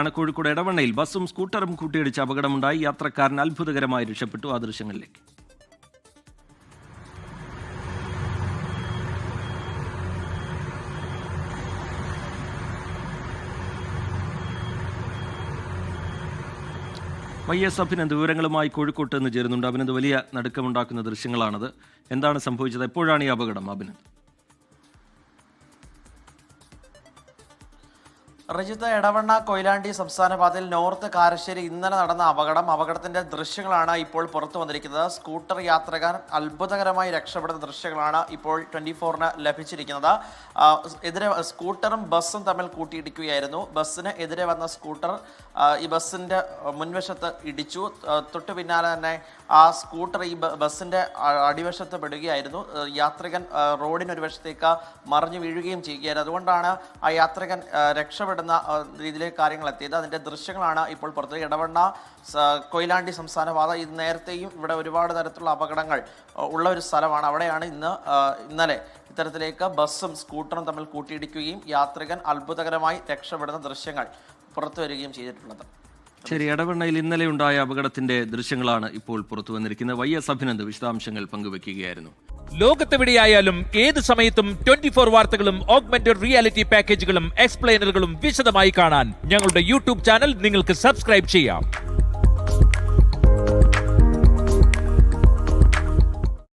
കോഴിക്കോട് എടവണ്ണയിൽ ബസ്സും സ്കൂട്ടറും കൂട്ടിയിടിച്ച് അപകടമുണ്ടായി. യാത്രക്കാരൻ അത്ഭുതകരമായി രക്ഷപ്പെട്ടു. ആ ദൃശ്യങ്ങളിലേക്ക്. YS അഭിനന്ദ് വിവരങ്ങളുമായി കോഴിക്കോട്ട് നിന്ന് ചേരുന്നുണ്ട്. അഭിനന്ദ്, വലിയ നടുക്കമുണ്ടാക്കുന്ന ദൃശ്യങ്ങളാണത്. എന്താണ് സംഭവിച്ചത്? എപ്പോഴാണ് ഈ അപകടം? അഭിനന്ദ്. റജിത്ത്, എടവണ്ണ കൊയിലാണ്ടി സംസ്ഥാന പാതയിൽ നോർത്ത് കാരശ്ശേരി ഇന്നലെ നടന്ന അപകടത്തിന്റെ ദൃശ്യങ്ങളാണ് ഇപ്പോൾ പുറത്തു വന്നിരിക്കുന്നത്. സ്കൂട്ടർ യാത്രക്കാരൻ അത്ഭുതകരമായി രക്ഷപ്പെടുന്ന ദൃശ്യങ്ങളാണ് ഇപ്പോൾ 24-ന് ലഭിച്ചിരിക്കുന്നത്. സ്കൂട്ടറും ബസ്സും തമ്മിൽ കൂട്ടിയിടിക്കുകയായിരുന്നു. ബസ്സിന് എതിരെ വന്ന സ്കൂട്ടർ ഈ ബസ്സിന്റെ മുൻവശത്ത് ഇടിച്ചു. തൊട്ടു പിന്നാലെ തന്നെ ആ സ്കൂട്ടർ ഈ ബസ്സിന്റെ അടിവശത്ത് പെടുകയായിരുന്നു. യാത്രികൻ റോഡിനൊരു വശത്തേക്ക് മറിഞ്ഞു വീഴുകയും ചെയ്യുകയായിരുന്നു. അതുകൊണ്ടാണ് ആ യാത്രികൻ രക്ഷപ്പെടുന്ന രീതിയിലേക്ക് കാര്യങ്ങൾ എത്തിയത്. അതിന്റെ ദൃശ്യങ്ങളാണ് ഇപ്പോൾ പുറത്ത്. എടവണ്ണ കൊയിലാണ്ടി സംസ്ഥാന പാത ഇത് നേരത്തെയും ഇവിടെ ഒരുപാട് തരത്തിലുള്ള അപകടങ്ങൾ ഉള്ള ഒരു സ്ഥലമാണ്. അവിടെയാണ് ഇന്നലെ ഇത്തരത്തിലേക്ക് ബസ്സും സ്കൂട്ടറും തമ്മിൽ കൂട്ടിയിടിക്കുകയും യാത്രികൻ അത്ഭുതകരമായി രക്ഷപ്പെടുന്ന ദൃശ്യങ്ങൾ പുറത്തു വരികയും ചെയ്തിട്ടുള്ളത്. ശരി, എടവണ്ണയിൽ ഇന്നലെ ഉണ്ടായ അപകടത്തിന്റെ ദൃശ്യങ്ങളാണ് ഇപ്പോൾ പുറത്തു വന്നിരിക്കുന്നത്. YS അഭിനന്ദ് വിശദാംശങ്ങൾ പങ്കുവെക്കുകയായിരുന്നു. ലോകത്തെവിടെയായാലും ഏത് സമയത്തും 24 വാർത്തകളും ഓഗ്മെന്റഡ് റിയാലിറ്റി പാക്കേജുകളും എക്സ്പ്ലെയിനറുകളും വിശദമായി കാണാൻ ഞങ്ങളുടെ യൂട്യൂബ് ചാനൽ നിങ്ങൾക്ക് സബ്സ്ക്രൈബ് ചെയ്യാം.